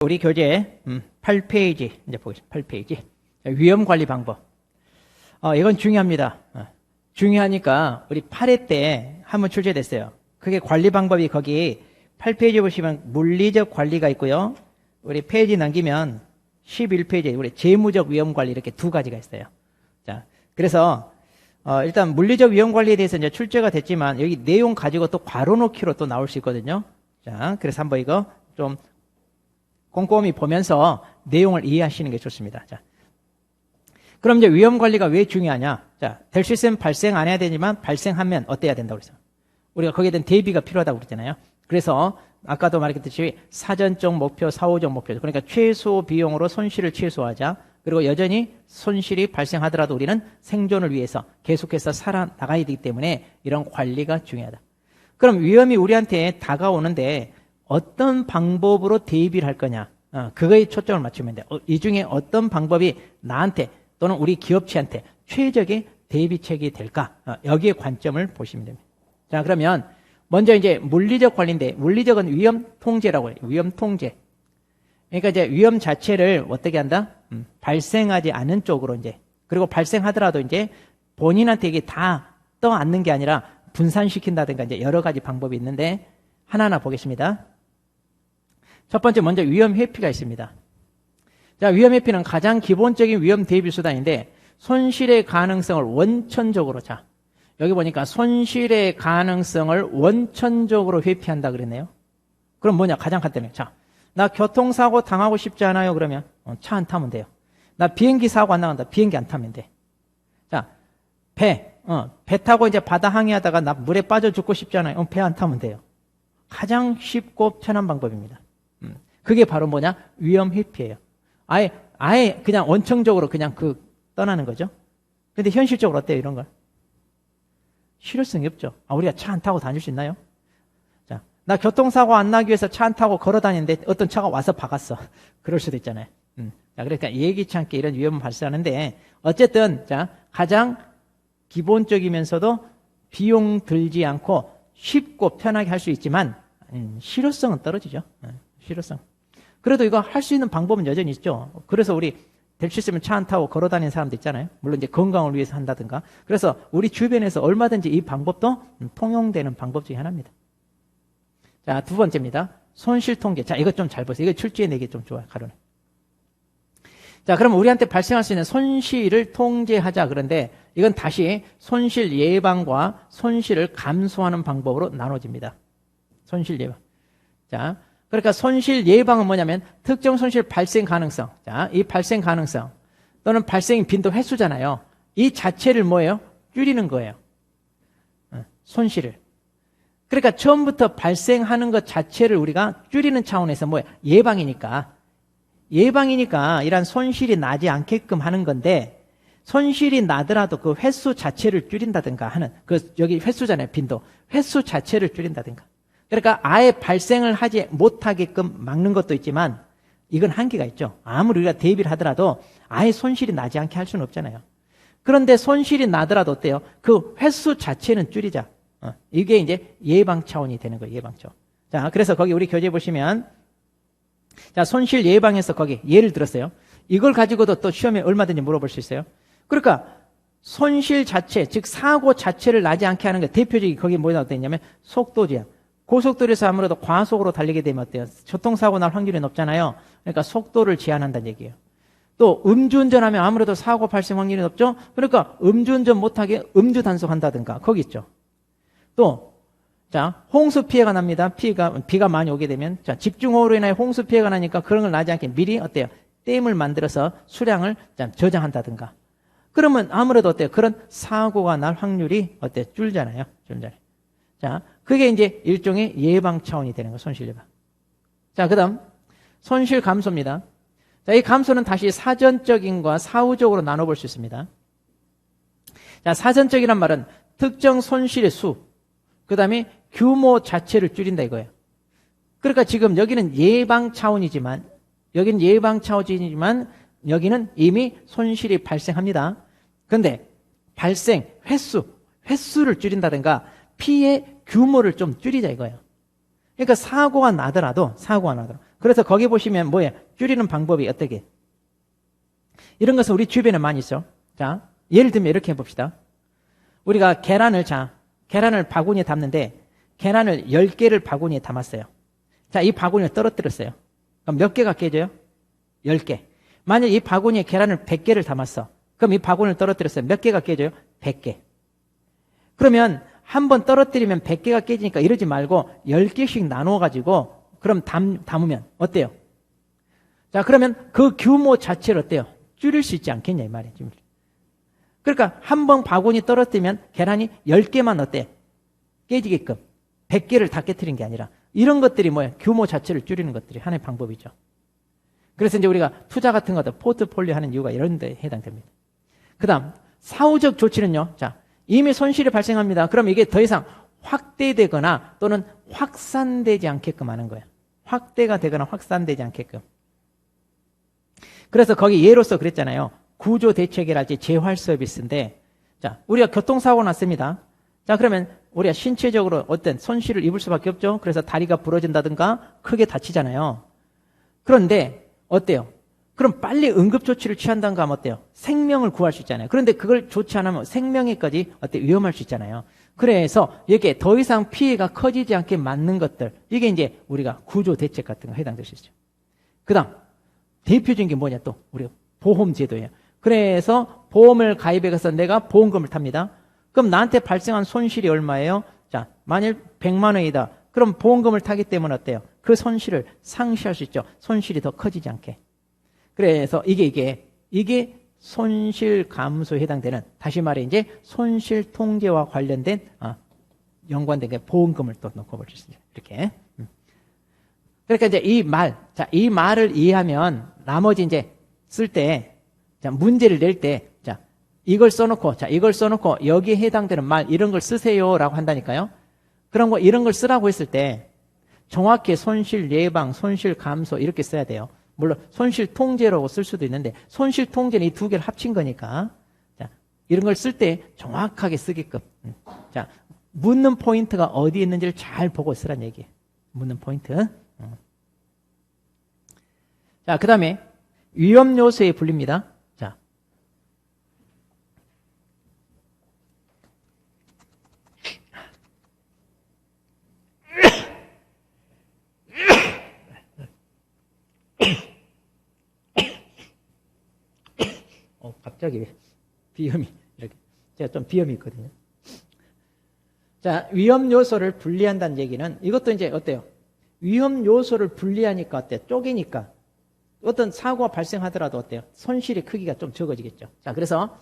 우리 교재 8페이지 이제 보겠습니다. 8페이지 위험 관리 방법. 이건 중요합니다. 중요하니까 우리 8회 때 한번 출제됐어요. 그게 관리 방법이 거기 8페이지 보시면 물리적 관리가 있고요. 우리 페이지 넘기면 11페이지에 우리 재무적 위험 관리 이렇게 두 가지가 있어요. 자, 그래서 일단 물리적 위험 관리에 대해서 이제 출제가 됐지만 여기 내용 가지고 또 괄호 넣기로 또 나올 수 있거든요. 자, 그래서 한번 이거 좀 꼼꼼히 보면서 내용을 이해하시는 게 좋습니다. 자, 그럼 이제 위험 관리가 왜 중요하냐? 자, 될 수 있으면 발생 안 해야 되지만 발생하면 어때야 된다고 그랬어요? 우리가 거기에 대한 대비가 필요하다고 그랬잖아요. 그래서 아까도 말했듯이 사전적 목표, 사후적 목표. 그러니까 최소 비용으로 손실을 최소화하자. 그리고 여전히 손실이 발생하더라도 우리는 생존을 위해서 계속해서 살아나가야 되기 때문에 이런 관리가 중요하다. 그럼 위험이 우리한테 다가오는데 어떤 방법으로 대비를 할 거냐? 그거에 초점을 맞추면 돼. 이 중에 어떤 방법이 나한테 또는 우리 기업체한테 최적의 대비책이 될까? 여기에 관점을 보시면 됩니다. 자, 그러면 먼저 이제 물리적 관리인데 물리적은 위험 통제라고 해요. 위험 통제. 그러니까 이제 위험 자체를 어떻게 한다? 발생하지 않은 쪽으로 이제 그리고 발생하더라도 이제 본인한테 이게 다 떠안는 게 아니라 분산시킨다든가 이제 여러 가지 방법이 있는데 하나하나 보겠습니다. 첫 번째 먼저 위험 회피가 있습니다. 자, 위험 회피는 가장 기본적인 위험 대비 수단인데 손실의 가능성을 원천적으로 자, 여기 보니까 손실의 가능성을 원천적으로 회피한다 그랬네요. 그럼 뭐냐? 가장 간단해요. 자, 나 교통사고 당하고 싶지 않아요. 그러면 차 안 타면 돼요. 나 비행기 사고 안 나간다. 비행기 안 타면 돼. 자, 배 타고 이제 바다 항해하다가 나 물에 빠져 죽고 싶지 않아요. 배 안 타면 돼요. 가장 쉽고 편한 방법입니다. 그게 바로 뭐냐? 위험 회피예요. 아예 그냥 원천적으로 그냥 떠나는 거죠. 근데 현실적으로 어때요? 이런 걸? 실효성이 없죠. 우리가 차 안 타고 다닐 수 있나요? 자, 나 교통사고 안 나기 위해서 차 안 타고 걸어 다니는데 어떤 차가 와서 박았어. 그럴 수도 있잖아요. 자, 그러니까 예기치 않게 이런 위험은 발생하는데 어쨌든 자, 가장 기본적이면서도 비용 들지 않고 쉽고 편하게 할 수 있지만 실효성은 떨어지죠. 실효성. 그래도 이거 할 수 있는 방법은 여전히 있죠. 그래서 우리 될 수 있으면 차 안 타고 걸어 다니는 사람도 있잖아요. 물론 이제 건강을 위해서 한다든가. 그래서 우리 주변에서 얼마든지 이 방법도 통용되는 방법 중에 하나입니다. 자, 두 번째입니다. 손실 통계. 자, 이것 좀 잘 보세요. 이거 출제해 내기 좀 좋아요. 가로는. 자, 그럼 우리한테 발생할 수 있는 손실을 통제하자. 그런데 이건 다시 손실 예방과 손실을 감소하는 방법으로 나눠집니다. 손실 예방. 자, 그러니까 손실 예방은 뭐냐면 특정 손실 발생 가능성. 자, 이 발생 가능성 또는 발생 빈도 횟수잖아요. 이 자체를 뭐예요? 줄이는 거예요. 손실을. 그러니까 처음부터 발생하는 것 자체를 우리가 줄이는 차원에서 뭐예요? 예방이니까 이런 손실이 나지 않게끔 하는 건데 손실이 나더라도 그 횟수 자체를 줄인다든가 하는 여기 횟수잖아요. 빈도. 횟수 자체를 줄인다든가. 그러니까 아예 발생을 하지 못하게끔 막는 것도 있지만 이건 한계가 있죠. 아무리 우리가 대비를 하더라도 아예 손실이 나지 않게 할 수는 없잖아요. 그런데 손실이 나더라도 어때요? 그 횟수 자체는 줄이자. 이게 이제 예방 차원이 되는 거예요. 예방 차원. 자, 그래서 거기 우리 교재 보시면 자, 손실 예방에서 거기 예를 들었어요. 이걸 가지고도 또 시험에 얼마든지 물어볼 수 있어요. 그러니까 손실 자체, 즉 사고 자체를 나지 않게 하는 게 대표적인 거기 뭐가 되냐면 속도 제한. 고속도로에서 아무래도 과속으로 달리게 되면 어때요? 교통사고 날 확률이 높잖아요. 그러니까 속도를 제한한다는 얘기예요. 또 음주운전하면 아무래도 사고 발생 확률이 높죠? 그러니까 음주운전 못하게 음주 단속한다든가 거기 있죠. 또 자, 홍수 피해가 납니다. 비가 많이 오게 되면 자, 집중호우로 인하여 홍수 피해가 나니까 그런 걸 나지 않게 미리 어때요? 댐을 만들어서 수량을 저장한다든가. 그러면 아무래도 어때요? 그런 사고가 날 확률이 어때요? 줄잖아요. 자, 그게 이제 일종의 예방 차원이 되는 거예요. 손실 예방. 자, 그다음 손실 감소입니다. 자, 이 감소는 다시 사전적인과 사후적으로 나눠볼 수 있습니다. 자, 사전적이란 말은 특정 손실의 수, 그다음에 규모 자체를 줄인다 이거예요. 그러니까 지금 여기는 예방 차원이지만 여기는 이미 손실이 발생합니다. 그런데 발생 횟수를 줄인다든가 피해 규모를 좀 줄이자 이거예요. 그러니까 사고가 나더라도 그래서 거기 보시면 뭐예요? 줄이는 방법이 어떻게? 이런 것은 우리 주변에 많이 있어. 자, 예를 들면 이렇게 해봅시다. 우리가 계란을 바구니에 담는데 계란을 10개를 바구니에 담았어요. 자, 이 바구니를 떨어뜨렸어요. 그럼 몇 개가 깨져요? 10개. 만약 이 바구니에 계란을 100개를 담았어. 그럼 이 바구니를 떨어뜨렸어요. 몇 개가 깨져요? 100개. 그러면 한 번 떨어뜨리면 100개가 깨지니까 이러지 말고 10개씩 나눠가지고 그럼 담으면 어때요? 자, 그러면 그 규모 자체를 어때요? 줄일 수 있지 않겠냐 이 말이에요. 그러니까 한 번 바구니 떨어뜨리면 계란이 10개만 어때? 깨지게끔 100개를 다 깨트린 게 아니라 이런 것들이 뭐예요? 규모 자체를 줄이는 것들이 하나의 방법이죠. 그래서 이제 우리가 투자 같은 것도 포트폴리오 하는 이유가 이런 데 해당됩니다. 그 다음 사후적 조치는요. 자, 이미 손실이 발생합니다. 그럼 이게 더 이상 확대되거나 또는 확산되지 않게끔 하는 거예요. 확대가 되거나 확산되지 않게끔. 그래서 거기 예로서 그랬잖아요. 구조대책이랄지 재활 서비스인데, 자, 우리가 교통사고 났습니다. 자, 그러면 우리가 신체적으로 어떤 손실을 입을 수밖에 없죠. 그래서 다리가 부러진다든가 크게 다치잖아요. 그런데 어때요? 그럼 빨리 응급조치를 취한다든가 하면 어때요? 생명을 구할 수 있잖아요. 그런데 그걸 조치 안 하면 생명에까지 위험할 수 있잖아요. 그래서 이렇게 더 이상 피해가 커지지 않게 막는 것들, 이게 이제 우리가 구조대책 같은 거 해당될 수 있죠. 그 다음 대표적인 게 뭐냐, 또 우리가 보험제도예요. 그래서 보험을 가입해서 내가 보험금을 탑니다. 그럼 나한테 발생한 손실이 얼마예요? 자, 만일 100만 원이다. 그럼 보험금을 타기 때문에 어때요? 그 손실을 상쇄할 수 있죠. 손실이 더 커지지 않게. 그래서 이게 손실 감소에 해당되는, 다시 말해 이제 손실 통제와 관련된 연관된 게 보험금을 또 넣고 볼 수 있습니다. 이렇게. 그러니까 이제 이 말을 이해하면 나머지 이제 쓸 때, 자, 문제를 낼 때, 자, 이걸 써놓고 여기에 해당되는 말 이런 걸 쓰세요라고 한다니까요. 그런 거 이런 걸 쓰라고 했을 때 정확히 손실 예방, 손실 감소 이렇게 써야 돼요. 물론 손실 통제라고 쓸 수도 있는데 손실 통제는 이 두 개를 합친 거니까, 자, 이런 걸 쓸 때 정확하게 쓰게끔. 자, 묻는 포인트가 어디 있는지를 잘 보고 쓰란 얘기예요. 묻는 포인트. 자, 그 다음에 위험 요소에 불립니다. 자, 갑자기 비염이 이렇게, 제가 좀 비염이 있거든요. 자, 위험 요소를 분리한다는 얘기는 이것도 이제 어때요? 위험 요소를 분리하니까 어때요? 쪼개니까 어떤 사고가 발생하더라도 어때요? 손실의 크기가 좀 적어지겠죠. 자, 그래서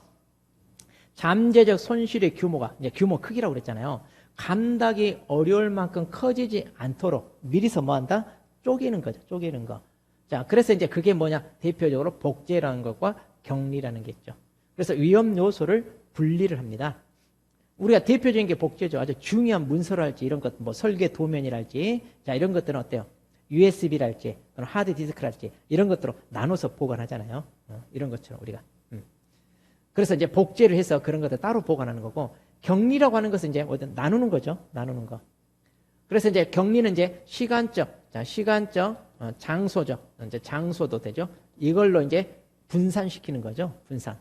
잠재적 손실의 규모가, 이제 규모 크기라고 그랬잖아요. 감당이 어려울 만큼 커지지 않도록 미리서 뭐 한다? 쪼개는 거죠. 쪼개는 거. 자, 그래서 이제 그게 뭐냐? 대표적으로 복제라는 것과 격리라는 게 있죠. 그래서 위험 요소를 분리를 합니다. 우리가 대표적인 게 복제죠. 아주 중요한 문서랄지 이런 것, 뭐 설계 도면이랄지, 자, 이런 것들은 어때요? USB랄지, 또는 하드디스크랄지, 이런 것들로 나눠서 보관하잖아요. 이런 것처럼 우리가. 그래서 이제 복제를 해서 그런 것들 따로 보관하는 거고, 격리라고 하는 것은 이제 나누는 거죠. 나누는 거. 그래서 이제 격리는 이제 시간적, 자, 시간적, 장소적, 이제 장소도 되죠. 이걸로 이제 분산시키는 거죠. 분산.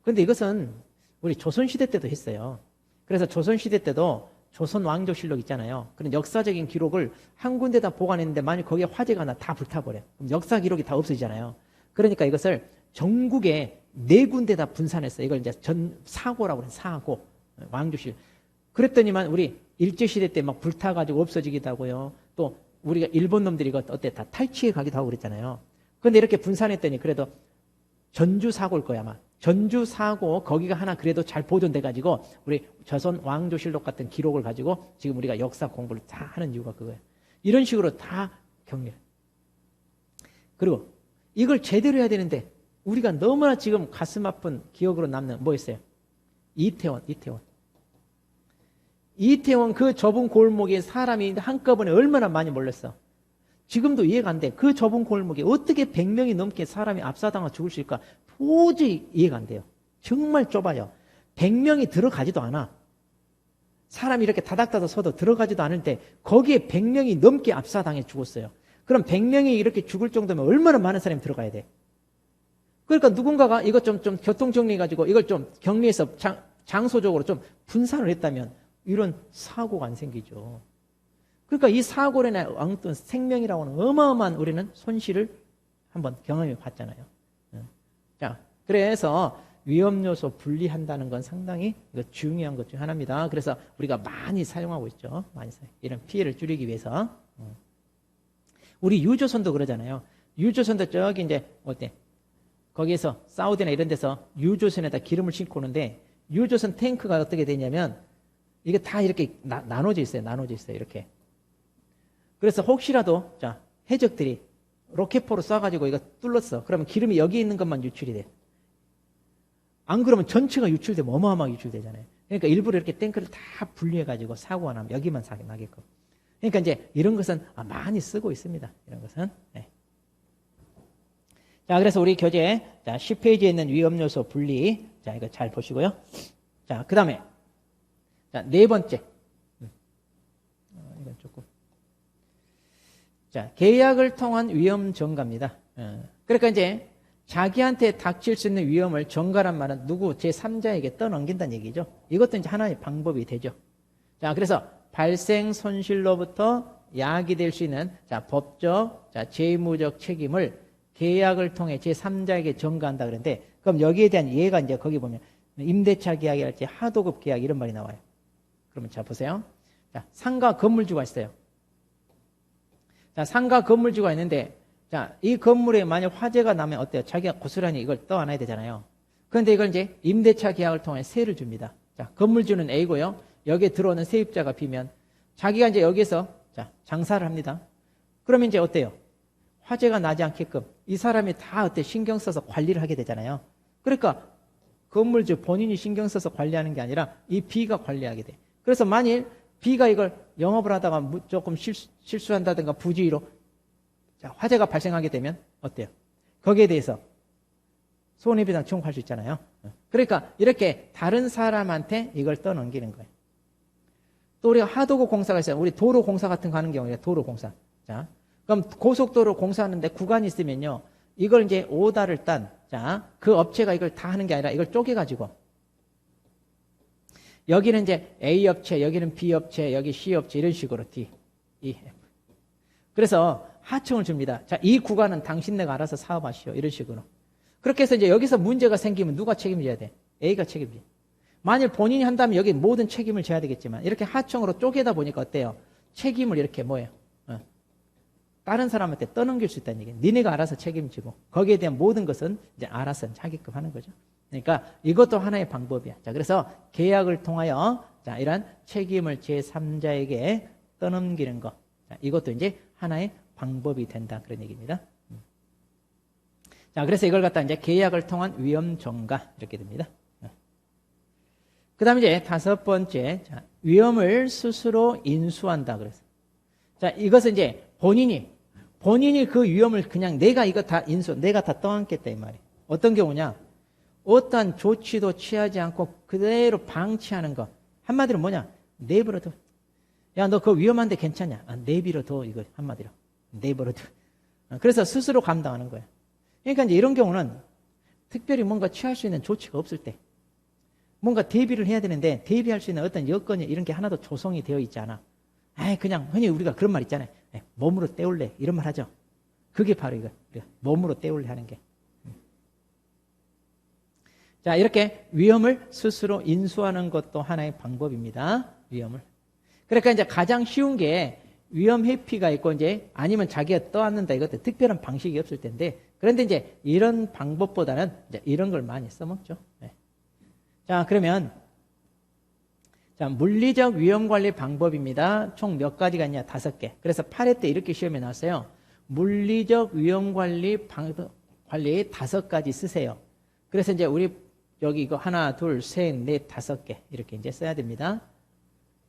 근데 이것은 우리 조선시대 때도 했어요. 그래서 조선시대 때도 조선왕조실록 있잖아요. 그런 역사적인 기록을 한 군데다 보관했는데 만약 거기에 화재가 나 다 불타버려. 그럼 역사 기록이 다 없어지잖아요. 그러니까 이것을 전국에 4군데다 분산했어요. 이걸 이제 사고라고 그래요. 사고. 왕조실. 그랬더니만 우리 일제시대 때 막 불타가지고 없어지기도 하고요. 또 우리가 일본 놈들이 이거 어때? 다 탈취해 가기도 하고 그랬잖아요. 그런데 이렇게 분산했더니 그래도 전주 사고일 거야, 아마. 전주 사고, 거기가 하나 그래도 잘 보존돼가지고, 우리 조선 왕조실록 같은 기록을 가지고 지금 우리가 역사 공부를 다 하는 이유가 그거예요. 이런 식으로 다 격리를. 그리고 이걸 제대로 해야 되는데, 우리가 너무나 지금 가슴 아픈 기억으로 남는 뭐 있어요? 이태원. 이태원 그 좁은 골목에 사람이 한꺼번에 얼마나 많이 몰렸어. 지금도 이해가 안 돼. 그 좁은 골목에 어떻게 100명이 넘게 사람이 압사당하 죽을 수 있을까? 도저히 이해가 안 돼요. 정말 좁아요. 100명이 들어가지도 않아. 사람이 이렇게 다닥다닥 서도 들어가지도 않을 때 거기에 100명이 넘게 압사당해 죽었어요. 그럼 100명이 이렇게 죽을 정도면 얼마나 많은 사람이 들어가야 돼? 그러니까 누군가가 이것 좀 교통 정리해가지고 이걸 좀 격리해서 장소적으로 좀 분산을 했다면 이런 사고가 안 생기죠. 그러니까 이 사고로 인해 어떤 생명이라고 하는 어마어마한 우리는 손실을 한번 경험해 봤잖아요. 자, 그래서 위험 요소 분리한다는 건 상당히 중요한 것 중 하나입니다. 그래서 우리가 많이 사용하고 있죠. 많이 이런 피해를 줄이기 위해서. 우리 유조선도 그러잖아요. 유조선도 저기 이제 어때? 거기에서 사우디나 이런 데서 유조선에다 기름을 싣고 오는데 유조선 탱크가 어떻게 되냐면 이게 다 이렇게 나눠져 있어요. 나눠져 있어요. 이렇게. 그래서 혹시라도 자 해적들이 로켓포로 쏴가지고 이거 뚫렸어. 그러면 기름이 여기 있는 것만 유출이 돼. 안 그러면 전체가 유출되면 어마어마하게 유출되잖아요. 그러니까 일부러 이렇게 탱크를 다 분리해가지고 사고가 나면 여기만 나게끔. 그러니까 이제 이런 것은 많이 쓰고 있습니다. 이런 것은. 네. 자, 그래서 우리 교재 자 10페이지에 있는 위험 요소 분리. 자, 이거 잘 보시고요. 자, 그 다음에 자, 네 번째. 이건 조금. 자, 계약을 통한 위험 전가입니다. 그러니까 이제 자기한테 닥칠 수 있는 위험을 전가란 말은 누구 제3자에게 떠넘긴다는 얘기죠. 이것도 이제 하나의 방법이 되죠. 자, 그래서 발생 손실로부터 야기될 수 있는 자, 법적, 자, 재무적 책임을 계약을 통해 제3자에게 전가한다 그러는데 그럼 여기에 대한 예가 이제 거기 보면 임대차 계약이랄지 하도급 계약 이런 말이 나와요. 그러면 자, 보세요. 자, 상가 건물주가 있어요. 자, 상가 건물주가 있는데 자, 이 건물에 만약 화재가 나면 어때요? 자기가 고스란히 이걸 떠안아야 되잖아요. 그런데 이걸 이제 임대차 계약을 통해 세를 줍니다. 자, 건물주는 A고요. 여기에 들어오는 세입자가 B면 자기가 이제 여기서 자, 장사를 합니다. 그러면 이제 어때요? 화재가 나지 않게끔 이 사람이 다 어때 신경 써서 관리를 하게 되잖아요. 그러니까 건물주 본인이 신경 써서 관리하는 게 아니라 이 B가 관리하게 돼. 그래서 만일 B가 이걸 영업을 하다가 조금 실수한다든가 부주의로 자, 화재가 발생하게 되면 어때요? 거기에 대해서 손해배상 청구할 수 있잖아요. 그러니까 이렇게 다른 사람한테 이걸 떠넘기는 거예요. 또 우리가 하도급 공사가 있어요. 우리 도로 공사 같은 거 하는 경우에 도로 공사. 자, 그럼 고속도로 공사하는데 구간이 있으면요. 이걸 이제 오다를 딴, 자, 그 업체가 이걸 다 하는 게 아니라 이걸 쪼개가지고 여기는 이제 A 업체, 여기는 B 업체, 여기 C 업체 이런 식으로 D, E, F. 그래서 하청을 줍니다. 자, 이 구간은 당신네가 알아서 사업하시오. 이런 식으로. 그렇게 해서 이제 여기서 문제가 생기면 누가 책임져야 돼? A가 책임져. 만일 본인이 한다면 여기 모든 책임을 져야 되겠지만 이렇게 하청으로 쪼개다 보니까 어때요? 책임을 이렇게 뭐예요? 다른 사람한테 떠넘길 수 있다는 얘기예요. 니네가 알아서 책임지고 거기에 대한 모든 것은 이제 알아서 하게끔 하는 거죠. 그러니까 이것도 하나의 방법이야. 자, 그래서 계약을 통하여 자, 이런 책임을 제3자에게 떠넘기는 것. 자, 이것도 이제 하나의 방법이 된다. 그런 얘기입니다. 자, 그래서 이걸 갖다 이제 계약을 통한 위험 전가 이렇게 됩니다. 그 다음에 이제 다섯 번째, 자, 위험을 스스로 인수한다. 그래서. 자, 이것은 이제 본인이 그 위험을 그냥 내가 이거 다 내가 다 떠안겠다. 이 말이에요. 어떤 경우냐? 어떠한 조치도 취하지 않고 그대로 방치하는 것. 한마디로 뭐냐? 내버려둬. 야, 너 그거 위험한데 괜찮냐? 내버려둬. 이거 한마디로. 내버려둬. 그래서 스스로 감당하는 거예요. 그러니까 이제 이런 경우는 특별히 뭔가 취할 수 있는 조치가 없을 때 뭔가 대비를 해야 되는데 대비할 수 있는 어떤 여건이 이런 게 하나도 조성이 되어 있지 않아. 그냥 흔히 우리가 그런 말 있잖아요. 몸으로 때울래 이런 말 하죠. 그게 바로 이거. 몸으로 때울래 하는 게. 자, 이렇게 위험을 스스로 인수하는 것도 하나의 방법입니다. 위험을. 그러니까 이제 가장 쉬운 게 위험 회피가 있고 이제 아니면 자기가 떠안는다 이것도 특별한 방식이 없을 텐데 그런데 이제 이런 방법보다는 이제 이런 걸 많이 써먹죠. 네. 자, 그러면 자, 물리적 위험 관리 방법입니다. 총 몇 가지가 있냐? 5개. 그래서 8회 때 이렇게 시험에 나왔어요. 물리적 위험 관리 5가지 쓰세요. 그래서 이제 우리 여기 이거 하나, 둘, 셋, 넷, 5개 이렇게 이제 써야 됩니다.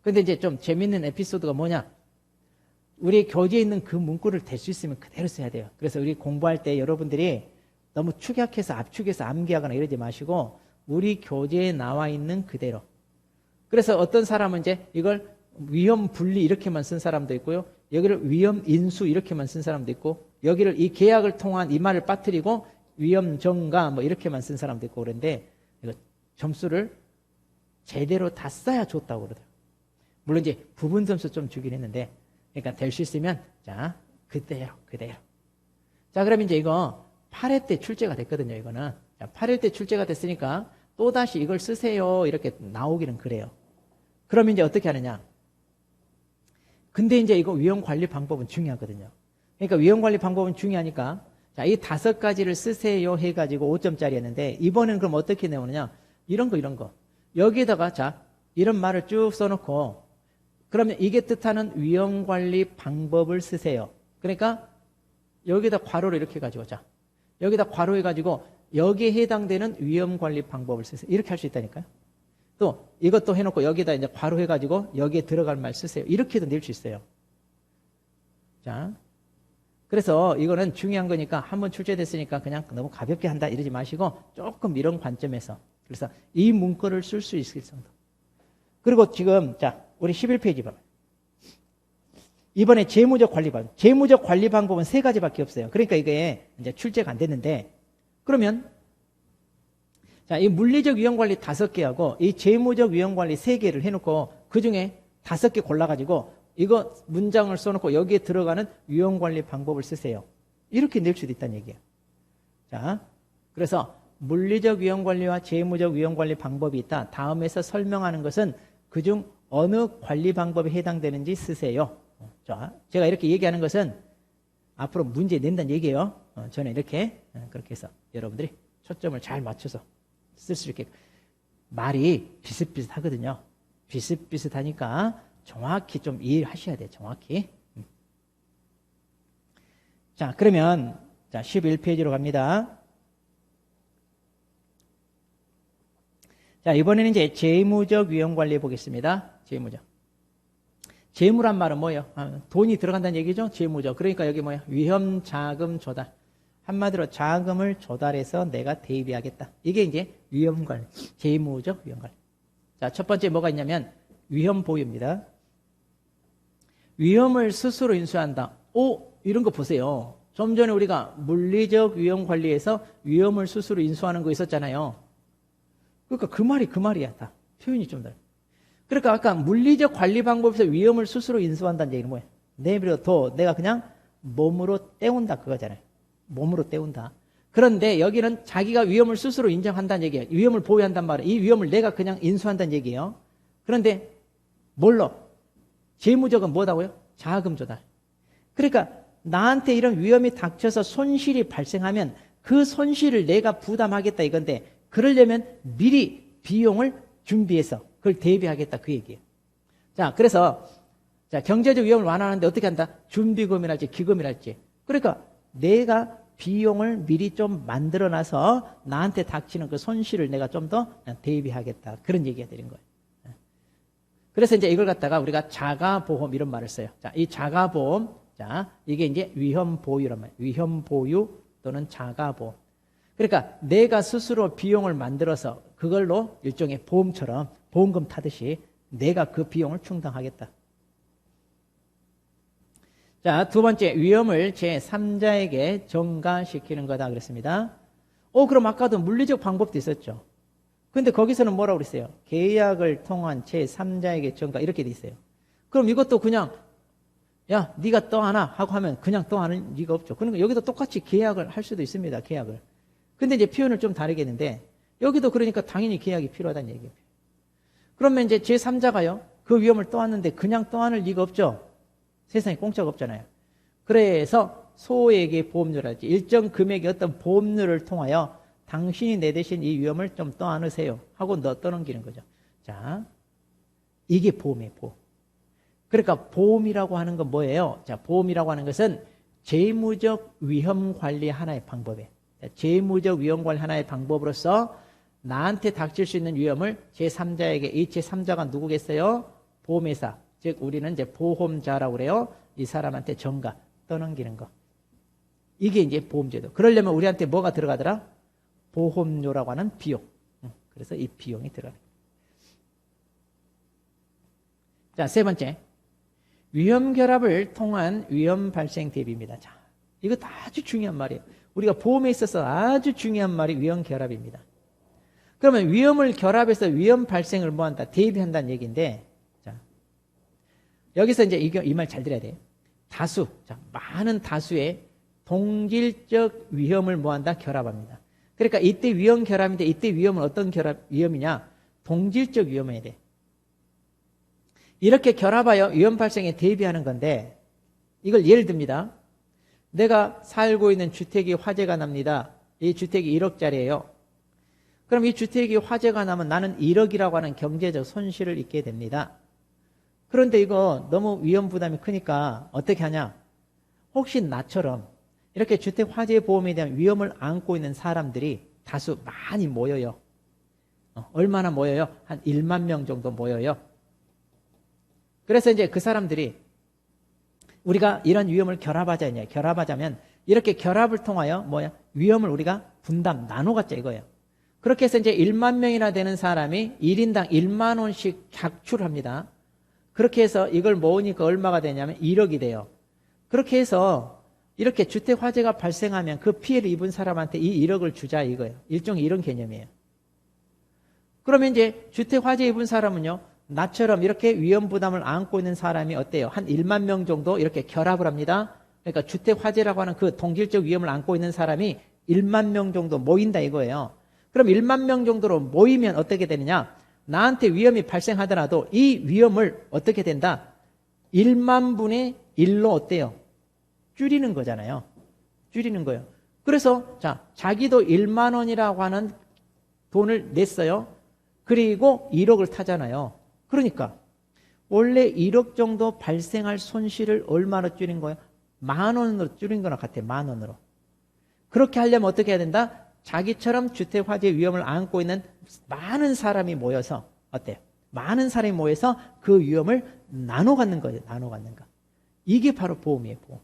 근데 이제 좀 재밌는 에피소드가 뭐냐? 우리 교재에 있는 그 문구를 될 수 있으면 그대로 써야 돼요. 그래서 우리 공부할 때 여러분들이 너무 축약해서 압축해서 암기하거나 이러지 마시고 우리 교재에 나와 있는 그대로. 그래서 어떤 사람은 이제 이걸 위험 분리 이렇게만 쓴 사람도 있고요. 여기를 위험 인수 이렇게만 쓴 사람도 있고 여기를 이 계약을 통한 이 말을 빠뜨리고 위험 정가 뭐 이렇게만 쓴 사람도 있고 그런데 이거 점수를 제대로 다 써야 좋다고 그러더라고요. 물론 이제 부분 점수 좀 주긴 했는데 그러니까 될 수 있으면 자 그대로. 자 그러면 이제 이거 8회 때 출제가 됐거든요. 이거는 자, 8회 때 출제가 됐으니까 또다시 이걸 쓰세요 이렇게 나오기는 그래요. 그러면 이제 어떻게 하느냐. 근데 이제 이거 위험 관리 방법은 중요하거든요. 그러니까 위험 관리 방법은 중요하니까 자, 이 5가지를 쓰세요 해가지고 5점짜리였는데 이번엔 그럼 어떻게 내오느냐. 이런 거. 여기에다가 자, 이런 말을 쭉 써놓고 그러면 이게 뜻하는 위험 관리 방법을 쓰세요. 그러니까 여기다 괄호를 이렇게 해가지고 자, 여기다 괄호 해가지고 여기에 해당되는 위험 관리 방법을 쓰세요. 이렇게 할 수 있다니까요. 또 이것도 해놓고 여기다 이제 괄호 해가지고 여기에 들어갈 말 쓰세요. 이렇게도 낼 수 있어요. 자, 그래서 이거는 중요한 거니까 한번 출제됐으니까 그냥 너무 가볍게 한다 이러지 마시고 조금 이런 관점에서 그래서 이 문구를 쓸 수 있을 정도. 그리고 지금 자 우리 11페이지 봐봐요. 이번에 재무적 관리 방법. 재무적 관리 방법은 3가지밖에 없어요. 그러니까 이게 이제 출제가 안 됐는데 그러면 자, 이 물리적 위험 관리 5개하고 이 재무적 위험 관리 3개를 해놓고 그 중에 5개 골라가지고 이거 문장을 써놓고 여기에 들어가는 위험 관리 방법을 쓰세요. 이렇게 낼 수도 있다는 얘기예요. 자, 그래서 물리적 위험 관리와 재무적 위험 관리 방법이 있다. 다음에서 설명하는 것은 그중 어느 관리 방법에 해당되는지 쓰세요. 자, 제가 이렇게 얘기하는 것은 앞으로 문제 낸다는 얘기예요. 저는 이렇게 그렇게 해서 여러분들이 초점을 잘 맞춰서 쓸 수 있게 말이 비슷비슷하거든요. 비슷비슷하니까 정확히 좀 이해하셔야 돼요. 정확히. 자, 그러면 자 11페이지로 갑니다. 자, 이번에는 이제 재무적 위험 관리 보겠습니다. 재무적. 재무란 말은 뭐예요? 돈이 들어간다는 얘기죠? 재무적. 그러니까 여기 뭐야? 위험 자금 조달. 한마디로 자금을 조달해서 내가 대비하겠다. 이게 이제 위험 관리. 재무적 위험 관리. 자, 첫 번째 뭐가 있냐면 위험 보유입니다. 위험을 스스로 인수한다. 이런 거 보세요. 좀 전에 우리가 물리적 위험 관리에서 위험을 스스로 인수하는 거 있었잖아요. 그러니까 그 말이야. 다 표현이 좀 다르. 그러니까 아까 물리적 관리 방법에서 위험을 스스로 인수한다는 얘기는 뭐예요? 내가 그냥 몸으로 때운다 그거잖아요. 몸으로 때운다. 그런데 여기는 자기가 위험을 스스로 인정한다는 얘기예요. 위험을 보유한단 말이에요. 이 위험을 내가 그냥 인수한다는 얘기예요. 그런데 뭘로? 재무적은 뭐다고요? 자금 조달. 그러니까 나한테 이런 위험이 닥쳐서 손실이 발생하면 그 손실을 내가 부담하겠다 이건데 그러려면 미리 비용을 준비해서 그걸 대비하겠다 그 얘기예요. 자, 그래서 자, 경제적 위험을 완화하는데 어떻게 한다? 준비금이랄지 기금이랄지. 그러니까 내가 비용을 미리 좀 만들어놔서 나한테 닥치는 그 손실을 내가 좀 더 대비하겠다. 그런 얘기가 되는 거예요. 그래서 이제 이걸 갖다가 우리가 자가보험 이런 말을 써요. 자, 이 자가보험, 자, 이게 이제 위험보유란 말이에요. 위험보유 또는 자가보험. 그러니까 내가 스스로 비용을 만들어서 그걸로 일종의 보험처럼 보험금 타듯이 내가 그 비용을 충당하겠다. 자, 두 번째 위험을 제3자에게 전가시키는 거다 그랬습니다. 그럼 아까도 물리적 방법도 있었죠. 근데 거기서는 뭐라고 그랬어요? 계약을 통한 제3자에게 전가 이렇게 돼 있어요. 그럼 이것도 그냥 야, 네가 떠안아 하고 하면 그냥 떠안을 리가 없죠. 그러니까 여기도 똑같이 계약을 할 수도 있습니다. 계약을. 근데 이제 표현을 좀 다르겠는데 여기도 그러니까 당연히 계약이 필요하다는 얘기예요. 그러면 이제 제3자가요. 그 위험을 떠안는데 그냥 떠안을 리가 없죠. 세상에 공짜가 없잖아요. 그래서 소액의 보험료랄지 일정 금액의 어떤 보험료를 통하여 당신이 내 대신 이 위험을 좀 떠안으세요 하고 떠넘기는 거죠. 자, 이게 보험이에요. 보험. 그러니까 보험이라고 하는 건 뭐예요? 자, 보험이라고 하는 것은 재무적 위험 관리 하나의 방법이에요. 재무적 위험 관리 하나의 방법으로서 나한테 닥칠 수 있는 위험을 제3자에게, 이 제3자가 누구겠어요? 보험회사. 즉 우리는 이제 보험자라고 그래요. 이 사람한테 전가 떠넘기는 거. 이게 이제 보험제도. 그러려면 우리한테 뭐가 들어가더라? 보험료라고 하는 비용. 그래서 이 비용이 들어가요. 자, 세 번째. 위험 결합을 통한 위험 발생 대비입니다. 자, 이것도 아주 중요한 말이에요. 우리가 보험에 있어서 아주 중요한 말이 위험 결합입니다. 그러면 위험을 결합해서 위험 발생을 뭐한다? 대비한다는 얘기인데, 자, 여기서 이제 이 말 잘 들어야 돼요. 다수, 자, 많은 다수의 동질적 위험을 뭐한다? 결합합니다. 그러니까 이때 위험 결합인데 이때 위험은 어떤 위험이냐? 동질적 위험해야 돼. 이렇게 결합하여 위험 발생에 대비하는 건데, 이걸 예를 듭니다. 내가 살고 있는 주택이 화재가 납니다. 이 주택이 1억짜리예요. 그럼 이 주택이 화재가 나면 나는 1억이라고 하는 경제적 손실을 입게 됩니다. 그런데 이거 너무 위험 부담이 크니까 어떻게 하냐? 혹시 나처럼 이렇게 주택 화재 보험에 대한 위험을 안고 있는 사람들이 다수 많이 모여요. 얼마나 모여요? 한 1만 명 정도 모여요. 그래서 이제 그 사람들이 우리가 이런 위험을 결합하자면 이렇게 결합을 통하여 위험을 우리가 분담, 나눠 갖자 이거예요. 그렇게 해서 이제 1만 명이나 되는 사람이 1인당 1만 원씩 각출합니다. 그렇게 해서 이걸 모으니까 얼마가 되냐면 1억이 돼요. 그렇게 해서 이렇게 주택 화재가 발생하면 그 피해를 입은 사람한테 이 1억을 주자 이거예요. 일종의 이런 개념이에요. 그러면 이제 주택 화재 입은 사람은요, 나처럼 이렇게 위험 부담을 안고 있는 사람이 어때요? 한 1만 명 정도 이렇게 결합을 합니다. 그러니까 주택 화재라고 하는 그 동질적 위험을 안고 있는 사람이 1만 명 정도 모인다 이거예요. 그럼 1만 명 정도로 모이면 어떻게 되느냐? 나한테 위험이 발생하더라도 이 위험을 어떻게 된다? 1만 분의 1로 어때요? 줄이는 거잖아요. 줄이는 거예요. 그래서 자기도 1만 원이라고 하는 돈을 냈어요. 그리고 1억을 타잖아요. 그러니까 원래 1억 정도 발생할 손실을 얼마로 줄인 거예요? 10,000원으로 줄인 거나 같아요. 10,000원으로. 그렇게 하려면 어떻게 해야 된다? 자기처럼 주택 화재 위험을 안고 있는 많은 사람이 모여서 어때요? 많은 사람이 모여서 그 위험을 나눠 갖는 거예요. 나눠 갖는 거. 이게 바로 보험이에요. 보험.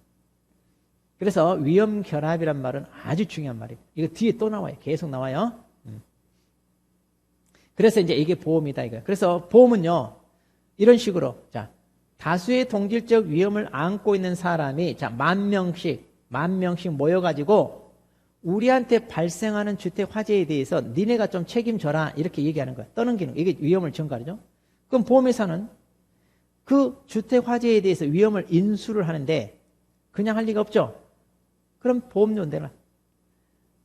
그래서 위험 결합이란 말은 아주 중요한 말이에요. 이거 뒤에 또 나와요. 계속 나와요. 그래서 이제 이게 보험이다 이거예요. 그래서 보험은요, 이런 식으로 다수의 동질적 위험을 안고 있는 사람이 10,000명씩 모여가지고 우리한테 발생하는 주택 화재에 대해서 니네가 좀 책임져라 이렇게 얘기하는 거야. 떠넘기는 거야. 이게 위험을 전가하죠. 그럼 보험회사는 그 주택 화재에 대해서 위험을 인수를 하는데 그냥 할 리가 없죠. 그럼 보험료 내라.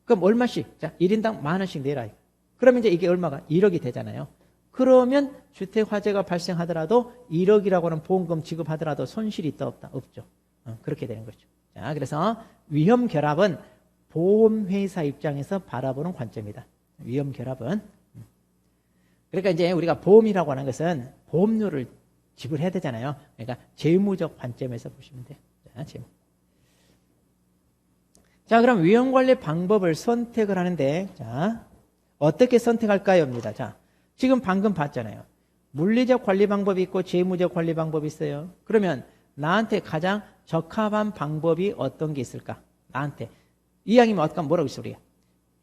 그럼 얼마씩? 1인당 10,000원씩 내라. 그러면 이제 이게 얼마가? 1억이 되잖아요. 그러면 주택 화재가 발생하더라도 1억이라고 하는 보험금 지급하더라도 손실이 있다 없다? 없죠. 그렇게 되는 거죠. 자, 그래서 위험 결합은 보험회사 입장에서 바라보는 관점이다. 위험 결합은. 그러니까 이제 우리가 보험이라고 하는 것은 보험료를 지불해야 되잖아요. 그러니까 재무적 관점에서 보시면 돼요. 자, 그럼 위험 관리 방법을 선택을 하는데, 어떻게 선택할까요?입니다. 지금 방금 봤잖아요. 물리적 관리 방법이 있고 재무적 관리 방법이 있어요. 그러면 나한테 가장 적합한 방법이 어떤 게 있을까? 나한테. 이왕이면 아까 뭐라고 했어, 우리가?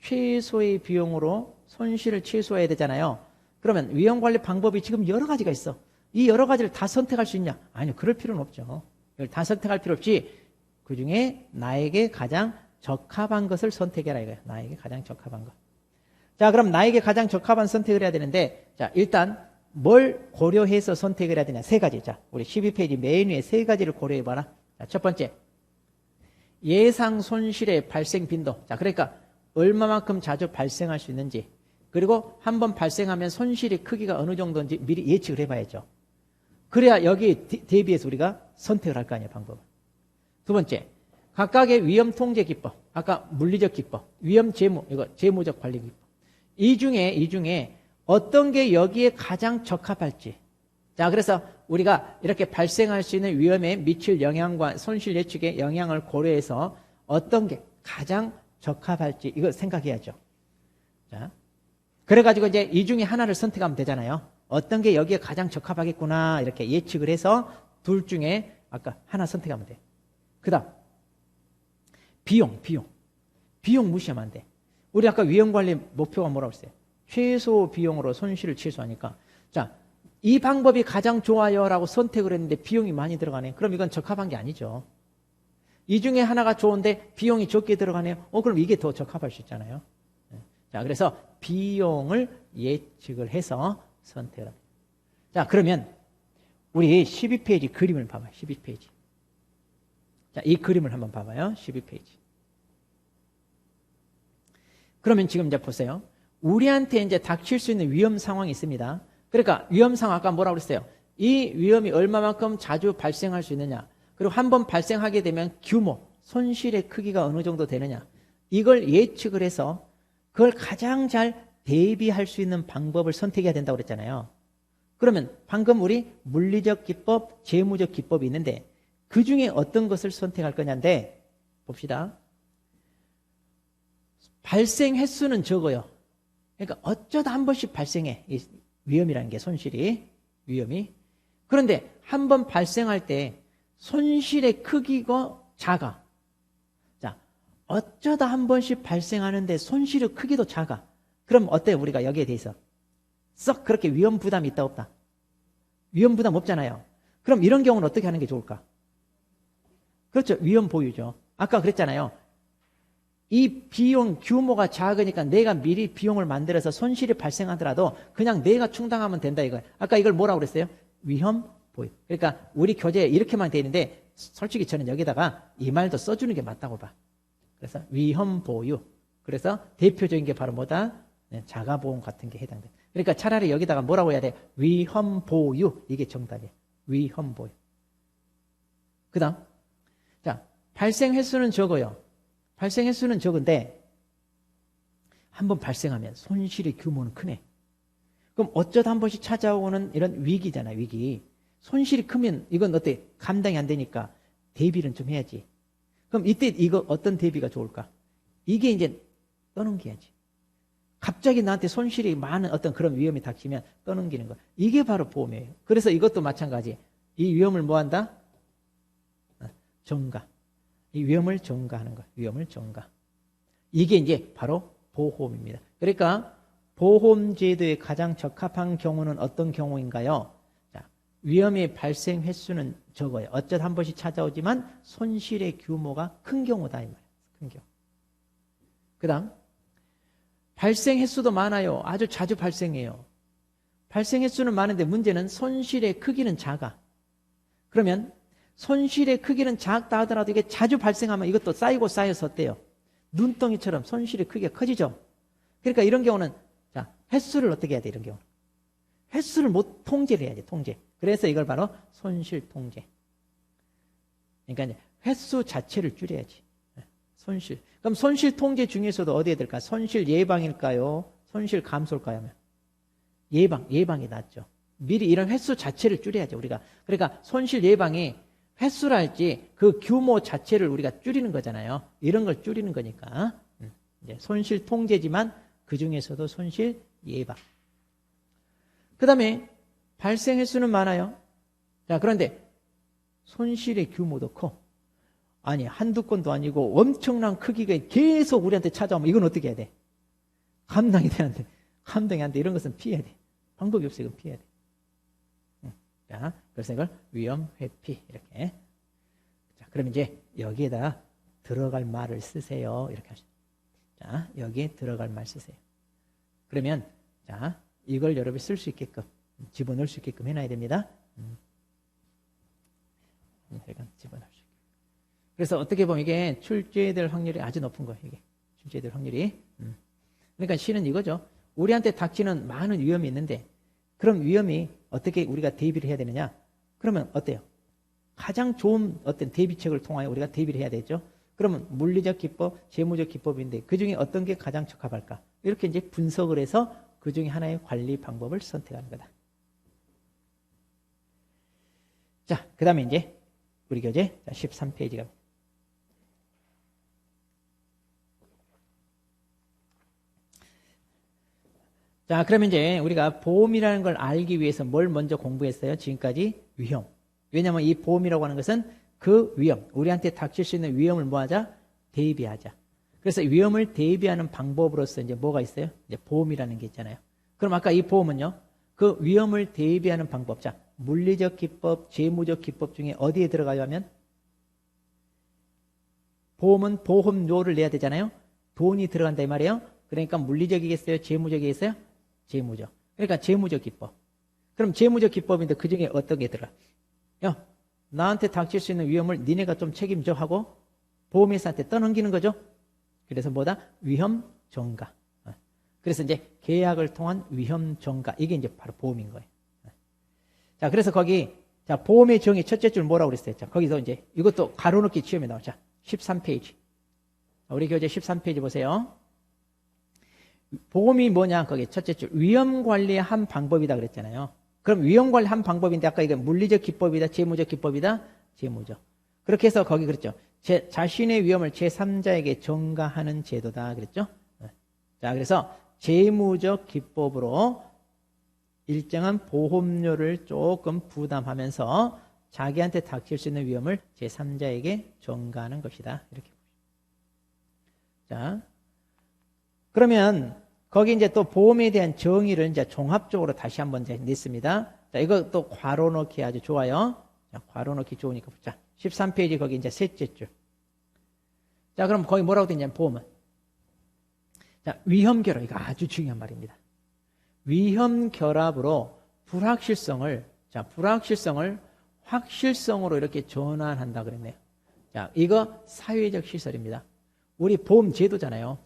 최소의 비용으로 손실을 최소화해야 되잖아요. 그러면 위험 관리 방법이 지금 여러 가지가 있어. 이 여러 가지를 다 선택할 수 있냐? 아니요, 그럴 필요는 없죠. 이걸 다 선택할 필요 없이 그 중에 나에게 가장 적합한 것을 선택해라 이거예요. 나에게 가장 적합한 것. 자, 그럼 나에게 가장 적합한 선택을 해야 되는데, 일단 뭘 고려해서 선택을 해야 되냐? 3가지. 우리 12페이지 맨 위에 3가지를 고려해봐라. 첫 번째, 예상 손실의 발생 빈도. 그러니까 얼마만큼 자주 발생할 수 있는지, 그리고 한번 발생하면 손실의 크기가 어느 정도인지 미리 예측을 해봐야죠. 그래야 여기 대비해서 우리가 선택을 할 거 아니에요, 방법을. 두 번째, 각각의 위험 통제 기법. 아까 물리적 기법, 위험 재무, 이거 재무적 관리 기법. 이 중에 어떤 게 여기에 가장 적합할지. 그래서 우리가 이렇게 발생할 수 있는 위험에 미칠 영향과 손실 예측의 영향을 고려해서 어떤 게 가장 적합할지 이거 생각해야죠. 그래가지고 이제 이 중에 하나를 선택하면 되잖아요. 어떤 게 여기에 가장 적합하겠구나 이렇게 예측을 해서 둘 중에 아까 하나 선택하면 돼. 그 다음 비용 무시하면 안 돼. 우리 아까 위험관리 목표가 뭐라고 했어요? 최소 비용으로 손실을 최소화하니까 이 방법이 가장 좋아요라고 선택을 했는데 비용이 많이 들어가네요. 그럼 이건 적합한 게 아니죠. 이 중에 하나가 좋은데 비용이 적게 들어가네요. 그럼 이게 더 적합할 수 있잖아요. 자, 그래서 비용을 예측을 해서 선택을 합니다. 자, 그러면 우리 12페이지 그림을 봐봐요. 12페이지. 자, 이 그림을 한번 봐봐요. 12페이지. 그러면 지금 이제 보세요. 우리한테 이제 닥칠 수 있는 위험 상황이 있습니다. 그러니까 위험 상황 아까 뭐라고 그랬어요? 이 위험이 얼마만큼 자주 발생할 수 있느냐. 그리고 한번 발생하게 되면 규모, 손실의 크기가 어느 정도 되느냐. 이걸 예측을 해서 그걸 가장 잘 대비할 수 있는 방법을 선택해야 된다고 그랬잖아요. 그러면 방금 우리 물리적 기법, 재무적 기법이 있는데 그 중에 어떤 것을 선택할 거냐인데 봅시다. 발생 횟수는 적어요. 그러니까 어쩌다 한 번씩 발생해. 이 위험이라는 게 손실이, 위험이. 그런데 한 번 발생할 때 손실의 크기가 작아. 자, 어쩌다 한 번씩 발생하는데 손실의 크기도 작아. 그럼 어때요? 우리가 여기에 대해서 썩 그렇게 위험 부담이 있다 없다? 위험 부담 없잖아요. 그럼 이런 경우는 어떻게 하는 게 좋을까? 그렇죠. 위험 보유죠. 아까 그랬잖아요. 이 비용 규모가 작으니까 내가 미리 비용을 만들어서 손실이 발생하더라도 그냥 내가 충당하면 된다 이거예요. 아까 이걸 뭐라고 그랬어요? 위험 보유. 그러니까 우리 교재에 이렇게만 돼 있는데 솔직히 저는 여기다가 이 말도 써주는 게 맞다고 봐. 그래서 위험 보유. 그래서 대표적인 게 바로 뭐다? 자가보험 같은 게 해당돼. 그러니까 차라리 여기다가 뭐라고 해야 돼? 위험 보유. 이게 정답이에요. 위험 보유. 그 다음. 자, 발생 횟수는 적어요. 발생 횟수는 적은데 한번 발생하면 손실의 규모는 크네. 그럼 어쩌다 한 번씩 찾아오는 이런 위기잖아요. 위기. 손실이 크면 이건 어때? 감당이 안 되니까 대비는 좀 해야지. 그럼 이때 이거 어떤 대비가 좋을까? 이게 이제 떠넘겨야지. 갑자기 나한테 손실이 많은 어떤 그런 위험이 닥치면 떠넘기는 거. 이게 바로 보험이에요. 그래서 이것도 마찬가지. 이 위험을 뭐 한다? 전가. 이 위험을 전가하는 거. 위험을 전가. 이게 이제 바로 보험입니다. 그러니까 보험 제도에 가장 적합한 경우는 어떤 경우인가요? 자, 위험의 발생 횟수는 적어요. 어쩌다 한 번씩 찾아오지만 손실의 규모가 큰 경우다 이 말이에요. 큰 경우. 그다음 발생 횟수도 많아요. 아주 자주 발생해요. 발생 횟수는 많은데 문제는 손실의 크기는 작아. 그러면 손실의 크기는 작다 하더라도 이게 자주 발생하면 이것도 쌓이고 쌓여서 어때요? 눈덩이처럼 손실의 크기가 커지죠. 그러니까 이런 경우는 자, 횟수를 어떻게 해야 돼? 이런 경우 횟수를 못 통제를 해야지. 통제. 그래서 이걸 바로 손실 통제. 그러니까 이제 횟수 자체를 줄여야지. 손실. 그럼 손실 통제 중에서도 어디에 들까? 손실 예방일까요? 손실 감소일까요? 예방이 낫죠. 미리 이런 횟수 자체를 줄여야죠, 우리가. 그러니까 손실 예방이 횟수랄지 그 규모 자체를 우리가 줄이는 거잖아요. 이런 걸 줄이는 거니까. 이제 손실 통제지만 그 중에서도 손실 예방. 그 다음에 발생 횟수는 많아요. 자, 그런데 손실의 규모도 커. 아니, 한두 건도 아니고 엄청난 크기가 계속 우리한테 찾아오면 이건 어떻게 해야 돼? 감당이 되는데, 감당이 안 돼. 이런 것은 피해야 돼. 방법이 없어. 이건 피해야 돼. 자, 그래서 이걸 위험 회피 이렇게. 자, 그럼 이제 여기에다 들어갈 말을 쓰세요. 이렇게 하시죠. 자, 여기에 들어갈 말 쓰세요. 그러면 자, 이걸 여러분이 쓸 수 있게끔 집어넣을 수 있게끔 해놔야 됩니다. 집어넣을 수 있게. 그래서 어떻게 보면 이게 출제될 확률이 아주 높은 거예요. 이게 출제될 확률이. 그러니까 실은 이거죠. 우리한테 닥치는 많은 위험이 있는데 그럼 위험이 어떻게 우리가 대비를 해야 되느냐? 그러면 어때요? 가장 좋은 어떤 대비책을 통하여 우리가 대비를 해야 되죠. 그러면 물리적 기법, 재무적 기법인데 그 중에 어떤 게 가장 적합할까? 이렇게 이제 분석을 해서 그 중에 하나의 관리 방법을 선택하는 거다. 자, 그 다음에 이제 우리 교재 13페이지가. 자, 그러면 이제 우리가 보험이라는 걸 알기 위해서 뭘 먼저 공부했어요? 지금까지 위험. 왜냐하면 이 보험이라고 하는 것은 그 위험, 우리한테 닥칠 수 있는 위험을 뭐하자? 대비하자. 그래서 위험을 대비하는 방법으로서 이제 뭐가 있어요? 이제 보험이라는 게 있잖아요. 그럼 아까 이 보험은요, 그 위험을 대비하는 방법. 자, 물리적 기법, 재무적 기법 중에 어디에 들어가요 하면 보험은 보험료를 내야 되잖아요. 돈이 들어간다 이 말이에요. 그러니까 물리적이겠어요? 재무적이겠어요? 재무적. 그러니까 재무적 기법. 그럼 재무적 기법인데 그 중에 어떤 게 들어가? 야, 나한테 닥칠 수 있는 위험을 니네가 좀 책임져 하고 보험회사한테 떠넘기는 거죠. 그래서 뭐다? 위험 전가. 그래서 이제 계약을 통한 위험 전가. 이게 이제 바로 보험인 거예요. 자, 그래서 거기 자, 보험의 정의 첫째 줄 뭐라고 그랬어요? 자, 거기서 이제 이것도 가로넣기 시험에 나오죠. 자, 13페이지. 우리 교재 13페이지 보세요. 보험이 뭐냐? 거기 첫째 줄 위험 관리의 한 방법이다 그랬잖아요. 그럼 위험 관리 한 방법인데 아까 이게 물리적 기법이다, 재무적 기법이다, 재무적. 그렇게 해서 거기 그랬죠. 제 자신의 위험을 제3자에게 전가하는 제도다 그랬죠. 자, 그래서 재무적 기법으로 일정한 보험료를 조금 부담하면서 자기한테 닥칠 수 있는 위험을 제3자에게 전가하는 것이다. 이렇게. 자, 그러면 거기 이제 또 보험에 대한 정의를 이제 종합적으로 다시 한번 이제 냈습니다. 자, 이거 또 괄호 넣기 아주 좋아요. 자, 괄호 넣기 좋으니까. 자, 13페이지 거기 이제 셋째 줄. 자, 그럼 거기 뭐라고 되냐, 보험은. 자, 위험 결합. 이거 아주 중요한 말입니다. 위험 결합으로 불확실성을 확실성으로 이렇게 전환한다 그랬네요. 자, 이거 사회적 시설입니다. 우리 보험 제도잖아요.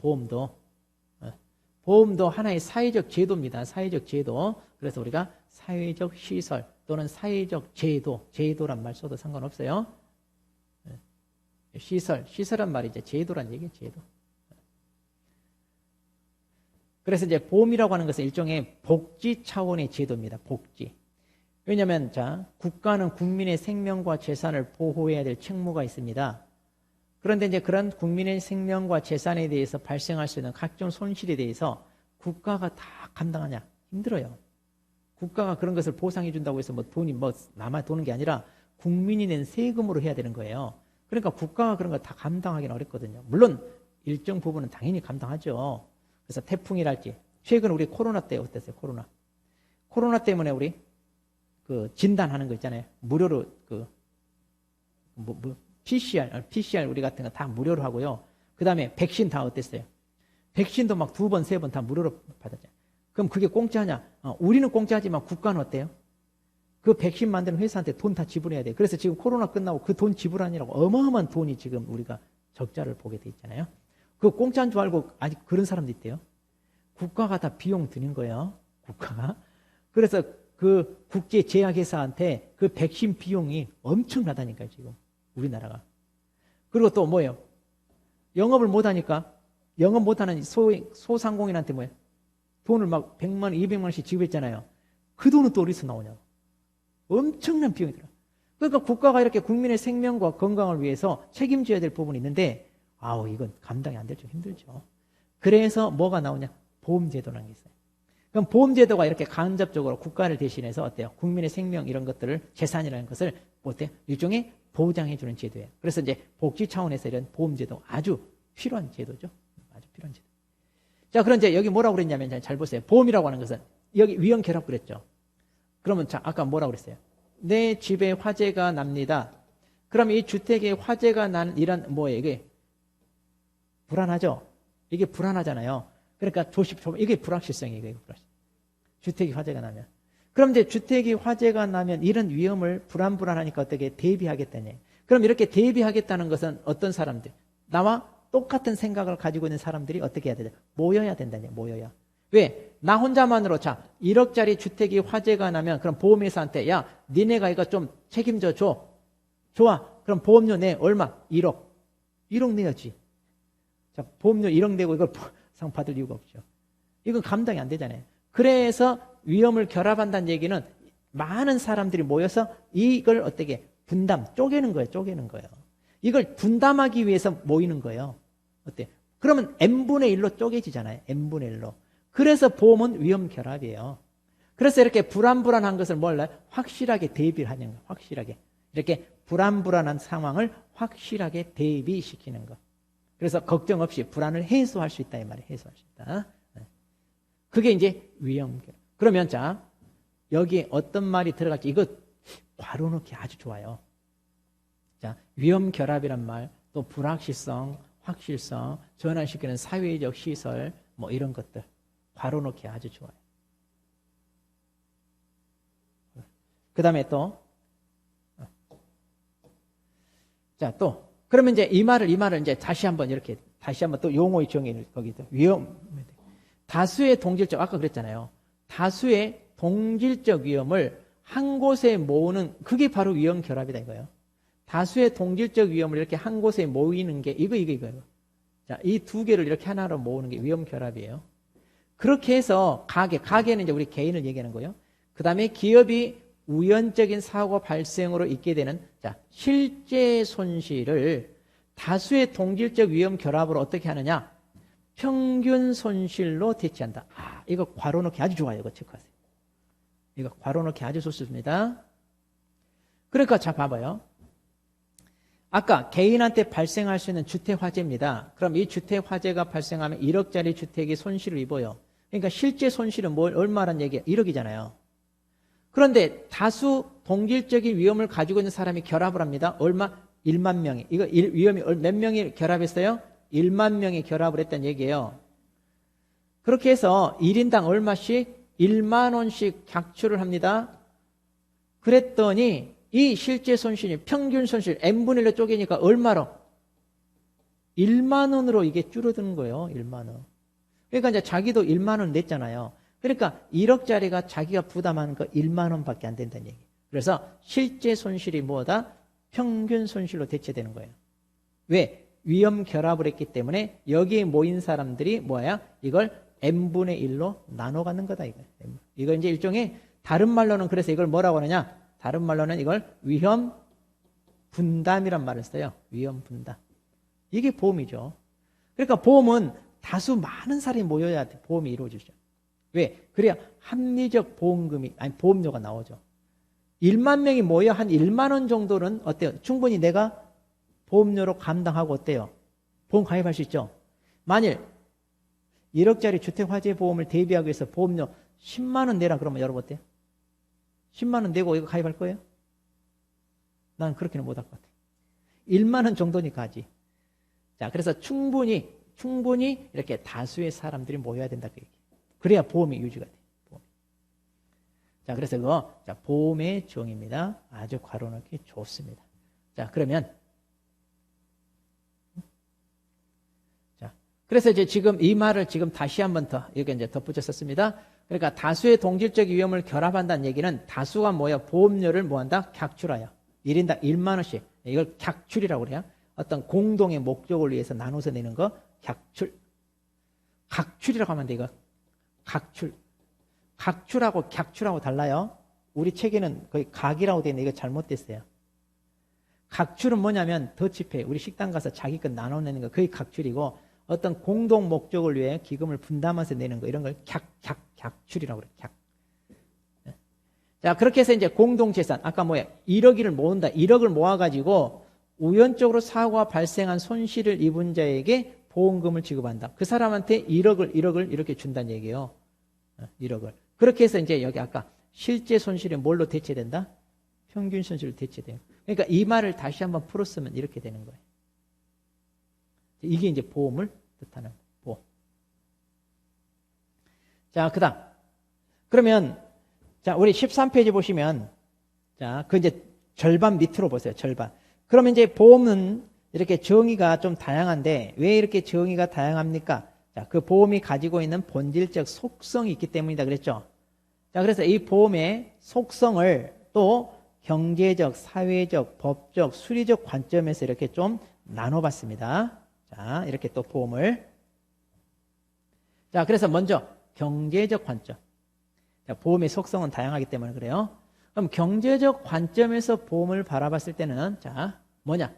보험도 하나의 사회적 제도입니다. 사회적 제도. 그래서 우리가 사회적 시설 또는 사회적 제도란 말 써도 상관없어요. 시설한 말이 이제 제도란 얘기예요. 제도. 그래서 이제 보험이라고 하는 것은 일종의 복지 차원의 제도입니다. 복지. 왜냐하면 자, 국가는 국민의 생명과 재산을 보호해야 될 책무가 있습니다. 그런데 이제 그런 국민의 생명과 재산에 대해서 발생할 수 있는 각종 손실에 대해서 국가가 다 감당하냐? 힘들어요. 국가가 그런 것을 보상해 준다고 해서 뭐 돈이 뭐 남아 도는 게 아니라 국민이 낸 세금으로 해야 되는 거예요. 그러니까 국가가 그런 거 다 감당하기는 어렵거든요. 물론 일정 부분은 당연히 감당하죠. 그래서 태풍이랄지 최근 우리 코로나 때 어땠어요? 코로나 때문에 우리 그 진단하는 거 있잖아요. 무료로 PCR 우리 같은 거 다 무료로 하고요. 그 다음에 백신 다 어땠어요? 백신도 막 2번, 3번 다 무료로 받았잖아요. 그럼 그게 공짜냐? 우리는 공짜지만 국가는 어때요? 그 백신 만드는 회사한테 돈 다 지불해야 돼요. 그래서 지금 코로나 끝나고 그 돈 지불하느라고 어마어마한 돈이 지금 우리가 적자를 보게 돼 있잖아요. 그 공짜인 줄 알고 아직 그런 사람도 있대요. 국가가 다 비용 드는 거예요. 국가가. 그래서 그 국제 제약회사한테 그 백신 비용이 엄청나다니까요, 지금. 우리나라가. 그리고 또 뭐예요? 영업을 못하니까 영업 못하는 소상공인한테 뭐예요? 돈을 막 100만 원, 200만 원씩 지급했잖아요. 그 돈은 또 어디서 나오냐고. 엄청난 비용이 들어요. 그러니까 국가가 이렇게 국민의 생명과 건강을 위해서 책임져야 될 부분이 있는데 이건 감당이 안 될 좀 힘들죠. 그래서 뭐가 나오냐? 보험제도라는 게 있어요. 그럼 보험제도가 이렇게 간접적으로 국가를 대신해서 어때요? 국민의 생명 이런 것들을 재산이라는 것을 어때요? 일종의 보장해주는 제도예요. 그래서 이제 복지 차원에서 이런 보험제도 아주 필요한 제도죠. 아주 필요한 제도. 자, 그럼 이제 여기 뭐라고 그랬냐면 잘 보세요. 보험이라고 하는 것은 여기 위험 결합 그랬죠. 그러면 자, 아까 뭐라고 그랬어요? 내 집에 화재가 납니다. 그럼 이 주택에 화재가 나는 이란 뭐예요? 이게 불안하죠? 이게 불안하잖아요. 그러니까 이게 불확실성이에요. 이게 주택이 화재가 나면. 그럼 이제 주택이 화재가 나면 이런 위험을 불안하니까 어떻게 대비하겠다니. 그럼 이렇게 대비하겠다는 것은 어떤 사람들? 나와 똑같은 생각을 가지고 있는 사람들이 어떻게 해야 되냐? 모여야 된다니, 모여야. 왜? 나 혼자만으로 1억짜리 주택이 화재가 나면 그럼 보험회사한테 야, 니네가 이거 좀 책임져 줘. 좋아. 그럼 보험료 내 얼마? 1억. 1억 내야지. 자, 보험료 1억 내고 이걸 상 받을 이유가 없죠. 이건 감당이 안 되잖아요. 그래서 위험을 결합한다는 얘기는 많은 사람들이 모여서 이걸 어떻게 쪼개는 거예요. 이걸 분담하기 위해서 모이는 거예요. 어때? 그러면 n분의 1로 쪼개지잖아요. n분의 1로. 그래서 보험은 위험 결합이에요. 그래서 이렇게 불안한 것을 몰라요? 확실하게 대비를 하는 거예요. 확실하게. 이렇게 불안한 상황을 확실하게 대비시키는 거. 그래서 걱정 없이 불안을 해소할 수 있다 이 말이에요. 해소할 수 있다. 그게 이제 위험 결합. 그러면 자, 여기에 어떤 말이 들어갈지 이거 괄호 넣기 아주 좋아요. 자, 위험 결합이란 말, 또 불확실성, 확실성, 전환시키는 사회적 시설, 뭐 이런 것들 괄호 넣기 아주 좋아요. 그 다음에 또, 자, 또, 그러면 이제 이 말을 이제 다시 한번 또 용어의 정의를 거기다 다수의 동질적, 아까 그랬잖아요. 다수의 동질적 위험을 한 곳에 모으는, 그게 바로 위험 결합이다 이거예요. 다수의 동질적 위험을 이렇게 한 곳에 모이는 게 이거예요. 자, 이 두 개를 이렇게 하나로 모으는 게 위험 결합이에요. 그렇게 해서 가계는 이제 우리 개인을 얘기하는 거예요. 그 다음에 기업이 우연적인 사고 발생으로 있게 되는, 자, 실제 손실을 다수의 동질적 위험 결합으로 어떻게 하느냐? 평균 손실로 대체한다. 이거 괄호 넣기 아주 좋아요. 이거 체크하세요. 이거 괄호 넣기 아주 좋습니다. 그러니까 자, 봐봐요. 아까 개인한테 발생할 수 있는 주택 화재입니다. 그럼 이 주택 화재가 발생하면 1억짜리 주택이 손실을 입어요. 그러니까 실제 손실은 얼마란 얘기야? 1억이잖아요. 그런데 다수 동질적인 위험을 가지고 있는 사람이 결합을 합니다. 얼마? 1만 명이. 이거 위험이 몇 명이 결합했어요? 1만 명이 결합을 했다는 얘기예요. 그렇게 해서 1인당 얼마씩? 1만 원씩 객출을 합니다. 그랬더니 이 실제 손실이 평균 손실 n분의 1로 쪼개니까 얼마로? 1만 원으로 이게 줄어드는 거예요. 1만 원. 그러니까 이제 자기도 1만 원 냈잖아요. 그러니까 1억짜리가 자기가 부담하는 거 1만 원밖에 안 된다는 얘기. 그래서 실제 손실이 뭐다? 평균 손실로 대체되는 거예요. 왜? 위험 결합을 했기 때문에 여기에 모인 사람들이 뭐야? 이걸 n분의 1로 나눠 갖는 거다 이거예요. 이거 이제 일종의 다른 말로는 그래서 이걸 뭐라고 하느냐? 다른 말로는 이걸 위험 분담이란 말을 써요. 위험 분담. 이게 보험이죠. 그러니까 보험은 다수 많은 사람이 모여야 보험이 이루어지죠. 왜? 그래야 합리적 보험료가 나오죠. 1만 명이 모여 한 1만 원 정도는 어때요? 충분히 내가 보험료로 감당하고 어때요? 보험 가입할 수 있죠. 만일 1억짜리 주택화재 보험을 대비하기 위해서 보험료 10만 원 내라 그러면 여러분 어때요? 10만 원 내고 이거 가입할 거예요? 난 그렇게는 못할 것 같아요. 1만 원 정도니까 하지. 자, 그래서 충분히 이렇게 다수의 사람들이 모여야 된다 그 얘기. 그래야 보험이 유지가 돼요. 보험. 자, 그래서 그거 보험의 정의입니다. 아주 괄호 넣기 좋습니다. 자, 그러면 자, 그래서 이제 지금 이 말을 지금 다시 한번 더 여기 이제 덧붙여 썼습니다. 그러니까 다수의 동질적 위험을 결합한다는 얘기는 다수가 뭐야? 보험료를 뭐한다? 객출하여 1인당 1만 원씩. 이걸 객출이라고 그래요. 어떤 공동의 목적을 위해서 나눠서 내는 거 객출. 각출이라고 하면 돼 이거. 각출. 각출하고 객출하고 달라요. 우리 책에는 거의 각이라고 되어 있는데 이거 잘못됐어요. 각출은 뭐냐면 더치페이. 우리 식당 가서 자기 것 나눠내는 거 그게 각출이고 어떤 공동 목적을 위해 기금을 분담해서 내는 거 이런 걸 객출이라고 그래요. 객. 자, 그렇게 해서 이제 공동재산 아까 뭐야? 1억을 모은다. 1억을 모아가지고 우연적으로 사고가 발생한 손실을 입은 자에게 보험금을 지급한다. 그 사람한테 1억을 이렇게 준다는 얘기예요. 1억을. 그렇게 해서 이제 여기 아까 실제 손실이 뭘로 대체된다? 평균 손실로 대체돼요. 그러니까 이 말을 다시 한번 풀었으면 이렇게 되는 거예요. 이게 이제 보험을 뜻하는 보험. 자, 그 다음. 그러면, 자, 우리 13페이지 보시면, 자, 그 이제 절반 밑으로 보세요. 절반. 그러면 이제 보험은 이렇게 정의가 좀 다양한데, 왜 이렇게 정의가 다양합니까? 자, 그 보험이 가지고 있는 본질적 속성이 있기 때문이다 그랬죠. 자, 그래서 이 보험의 속성을 또 경제적, 사회적, 법적, 수리적 관점에서 이렇게 좀 나눠봤습니다. 자, 이렇게 또 보험을. 자, 그래서 먼저 경제적 관점. 자, 보험의 속성은 다양하기 때문에 그래요. 그럼 경제적 관점에서 보험을 바라봤을 때는 자, 뭐냐?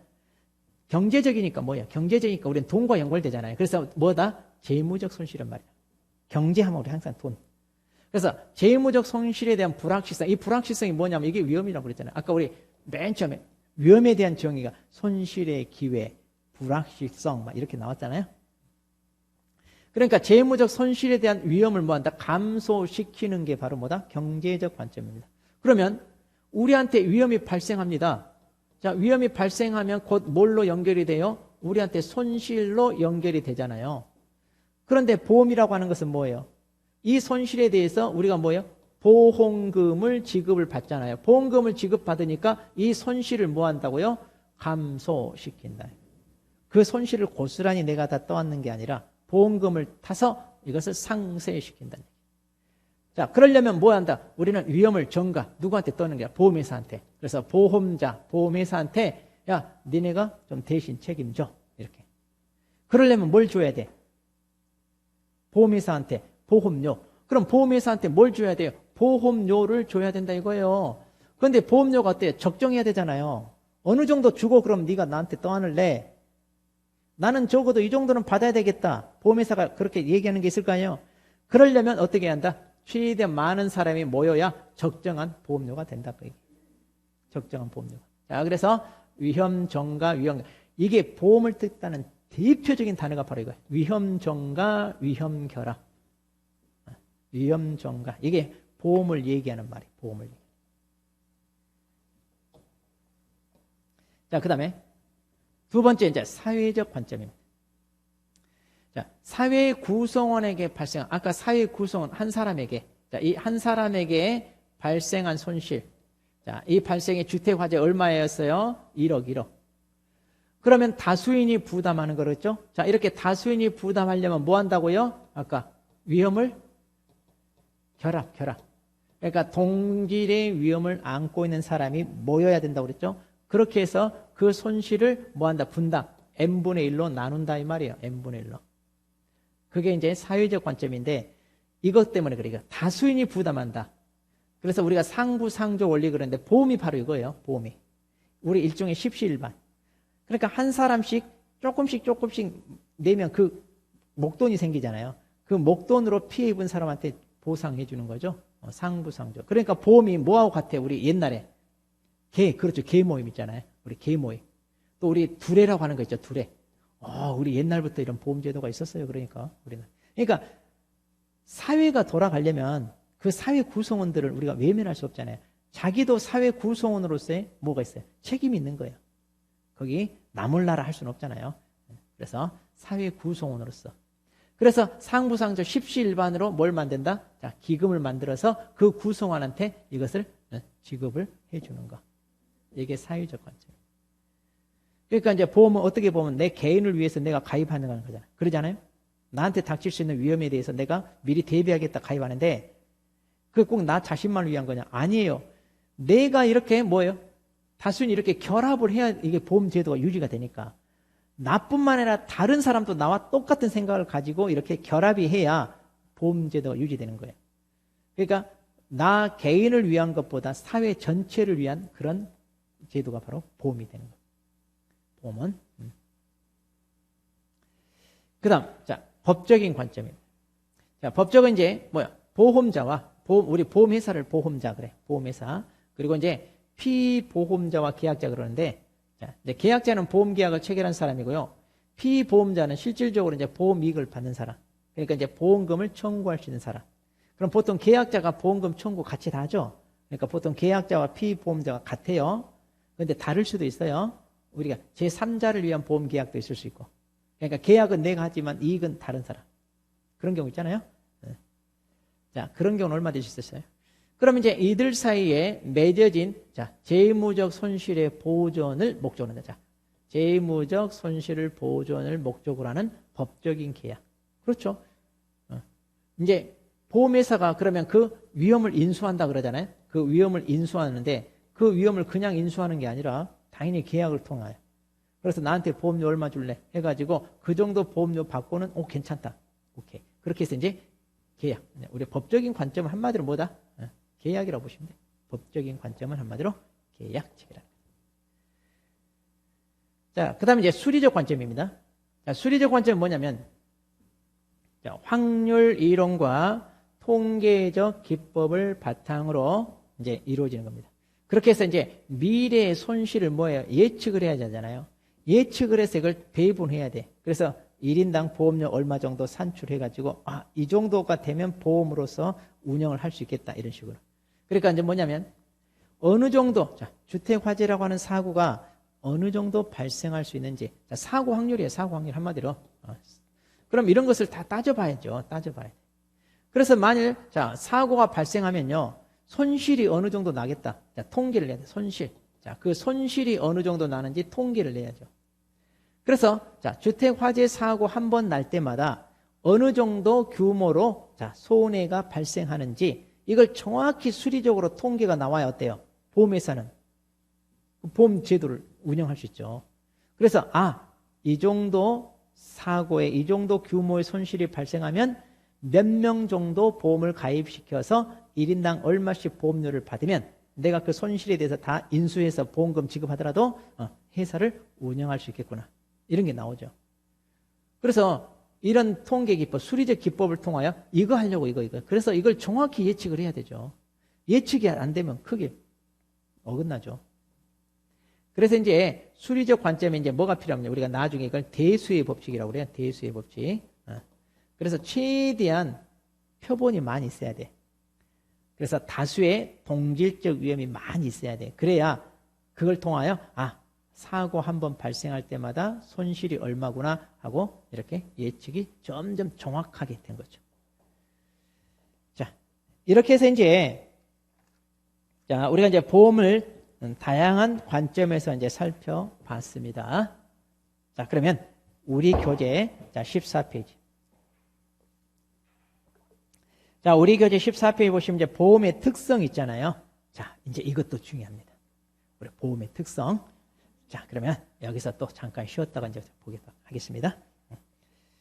경제적이니까 뭐야? 경제적이니까 우리는 돈과 연결되잖아요. 그래서 뭐다? 재무적 손실은 말이야. 경제하면 우리 항상 돈. 그래서 재무적 손실에 대한 불확실성. 이 불확실성이 뭐냐면 이게 위험이라고 그랬잖아요. 아까 우리 맨 처음에 위험에 대한 정의가 손실의 기회, 불확실성 막 이렇게 나왔잖아요. 그러니까 재무적 손실에 대한 위험을 뭐한다? 감소시키는 게 바로 뭐다? 경제적 관점입니다. 그러면 우리한테 위험이 발생합니다. 자, 위험이 발생하면 곧 뭘로 연결이 돼요? 우리한테 손실로 연결이 되잖아요. 그런데 보험이라고 하는 것은 뭐예요? 이 손실에 대해서 우리가 뭐예요? 보험금을 지급을 받잖아요. 보험금을 지급받으니까 이 손실을 뭐 한다고요? 감소시킨다. 그 손실을 고스란히 내가 다 떠안는 게 아니라 보험금을 타서 이것을 상쇄시킨다. 자, 그러려면 뭐 한다? 우리는 위험을 전가, 누구한테 떠는 거야? 보험회사한테. 그래서 보험자, 보험회사한테 야, 니네가 좀 대신 책임져. 이렇게. 그러려면 뭘 줘야 돼? 보험회사한테 보험료. 그럼 보험회사한테 뭘 줘야 돼요? 보험료를 줘야 된다 이거예요. 그런데 보험료가 어때요? 적정해야 되잖아요. 어느 정도 주고 그럼 네가 나한테 떠안을래? 나는 적어도 이 정도는 받아야 되겠다. 보험회사가 그렇게 얘기하는 게 있을 거 아니에요. 그러려면 어떻게 해야 한다? 최대한 많은 사람이 모여야 적정한 보험료가 된다. 적정한 보험료가. 자, 그래서 위험 정가, 위험, 이게 보험을 뜻하는 대표적인 단어가 바로 이거예요. 위험 정가, 위험 결합. 위험 정가. 이게 보험을 얘기하는 말이에요. 보험을 얘기하는. 자, 그 다음에 두 번째 이제 사회적 관점입니다. 자, 사회 구성원에게 발생한, 아까 사회 구성원 한 사람에게, 자, 이 한 사람에게 발생한 손실. 자, 이 발생의 주택 화재 얼마였어요? 1억. 그러면 다수인이 부담하는 거였죠? 자, 이렇게 다수인이 부담하려면 뭐 한다고요? 아까 위험을 결합. 그러니까 동질의 위험을 안고 있는 사람이 모여야 된다고 그랬죠? 그렇게 해서 그 손실을 뭐 한다? 분담. n분의 1로 나눈다 이 말이에요. n분의 1로. 그게 이제 사회적 관점인데 이것 때문에 그래요. 다수인이 부담한다. 그래서 우리가 상부상조 원리 그러는데 보험이 바로 이거예요. 보험이. 우리 일종의 십시일반. 그러니까 한 사람씩 조금씩 내면 그 목돈이 생기잖아요. 그 목돈으로 피해 입은 사람한테 보상해 주는 거죠. 상부상조. 그러니까 보험이 뭐하고 같아요? 우리 옛날에 그렇죠. 개 모임 있잖아요. 우리 개 모임. 또 우리 두레라고 하는 거 있죠. 두레. 우리 옛날부터 이런 보험 제도가 있었어요. 그러니까 우리는. 그러니까 사회가 돌아가려면 그 사회 구성원들을 우리가 외면할 수 없잖아요. 자기도 사회 구성원으로서의 뭐가 있어요? 책임이 있는 거예요. 거기 나몰라라 할 수는 없잖아요. 그래서 사회 구성원으로서. 그래서 상부상조 십시일반으로 뭘 만든다? 자, 기금을 만들어서 그 구성원한테 이것을 지급을 해주는 거. 이게 사회적 관점. 그러니까 이제 보험은 어떻게 보면 내 개인을 위해서 내가 가입하는 거잖아요. 그러잖아요. 나한테 닥칠 수 있는 위험에 대해서 내가 미리 대비하겠다 가입하는데 그게 꼭 나 자신만 위한 거냐? 아니에요. 내가 이렇게 뭐예요? 다수는 이렇게 결합을 해야 이게 보험 제도가 유지가 되니까 나뿐만 아니라 다른 사람도 나와 똑같은 생각을 가지고 이렇게 결합이 해야 보험 제도가 유지되는 거예요. 그러니까 나 개인을 위한 것보다 사회 전체를 위한 그런 제도가 바로 보험이 되는 거예요. 보험은. 그 다음, 자, 법적인 관점입니다. 자, 법적은 이제 뭐야? 보험자와 우리 보험회사를 보험자 그래. 보험회사. 그리고 이제 피보험자와 계약자 그러는데, 자, 이제 계약자는 보험계약을 체결한 사람이고요. 피보험자는 실질적으로 이제 보험 이익을 받는 사람. 그러니까 이제 보험금을 청구할 수 있는 사람. 그럼 보통 계약자가 보험금 청구 같이 다 하죠. 그러니까 보통 계약자와 피보험자가 같아요. 그런데 다를 수도 있어요. 우리가 제3자를 위한 보험 계약도 있을 수 있고. 그러니까 계약은 내가 하지만 이익은 다른 사람. 그런 경우 있잖아요. 자, 그런 경우는 얼마든지 있었어요. 그러면 이제 이들 사이에 맺어진 자, 재무적 손실의 보존을 목적으로 한다. 자, 재무적 손실을 보존을 목적으로 하는 법적인 계약. 그렇죠. 이제 보험회사가 그러면 그 위험을 인수한다 그러잖아요. 그 위험을 인수하는데 그 위험을 그냥 인수하는 게 아니라 당연히 계약을 통하여. 그래서 나한테 보험료 얼마 줄래? 해가지고 그 정도 보험료 받고는 괜찮다. 오케이. 그렇게 해서 이제 계약. 우리 법적인 관점은 한마디로 뭐다? 계약이라고 보시면 돼요. 법적인 관점은 한마디로 계약 체결. 자, 그 다음에 이제 수리적 관점입니다. 자, 수리적 관점은 뭐냐면, 자, 확률 이론과 통계적 기법을 바탕으로 이제 이루어지는 겁니다. 그렇게 해서 이제 미래의 손실을 뭐예요? 예측을 해야 되잖아요. 예측을 해서 이걸 배분해야 돼. 그래서 1인당 보험료 얼마 정도 산출해가지고, 이 정도가 되면 보험으로서 운영을 할 수 있겠다. 이런 식으로. 그러니까 이제 뭐냐면, 어느 정도, 자, 주택화재라고 하는 사고가 어느 정도 발생할 수 있는지, 자, 사고 확률이에요. 사고 확률 한마디로. 그럼 이런 것을 다 따져봐야죠. 따져봐야 돼. 그래서 만일, 자, 사고가 발생하면요, 손실이 어느 정도 나겠다. 자, 통계를 내야 돼. 손실. 자, 그 손실이 어느 정도 나는지 통계를 내야죠. 그래서, 자, 주택화재 사고 한 번 날 때마다 어느 정도 규모로, 자, 손해가 발생하는지 이걸 정확히 수리적으로 통계가 나와야 어때요? 보험회사는 보험 제도를 운영할 수 있죠. 그래서, 이 정도 사고에 이 정도 규모의 손실이 발생하면 몇 명 정도 보험을 가입시켜서 1인당 얼마씩 보험료를 받으면 내가 그 손실에 대해서 다 인수해서 보험금 지급하더라도 회사를 운영할 수 있겠구나. 이런 게 나오죠. 그래서 이런 통계 기법, 수리적 기법을 통하여 이거 하려고 이거. 그래서 이걸 정확히 예측을 해야 되죠. 예측이 안 되면 크게 어긋나죠. 그래서 이제 수리적 관점에 이제 뭐가 필요하냐. 우리가 나중에 이걸 대수의 법칙이라고 그래요. 대수의 법칙. 그래서 최대한 표본이 많이 있어야 돼. 그래서 다수의 동질적 위험이 많이 있어야 돼. 그래야 그걸 통하여 사고 한 번 발생할 때마다 손실이 얼마구나 하고 이렇게 예측이 점점 정확하게 된 거죠. 자, 이렇게 해서 이제 우리가 이제 보험을 다양한 관점에서 이제 살펴봤습니다. 자, 그러면 우리 교재 14페이지. 자, 우리 교재 14페이지 보시면 이제 보험의 특성 있잖아요. 자, 이제 이것도 중요합니다. 우리 보험의 특성. 자, 그러면 여기서 또 잠깐 쉬었다가 이제 보겠다 하겠습니다.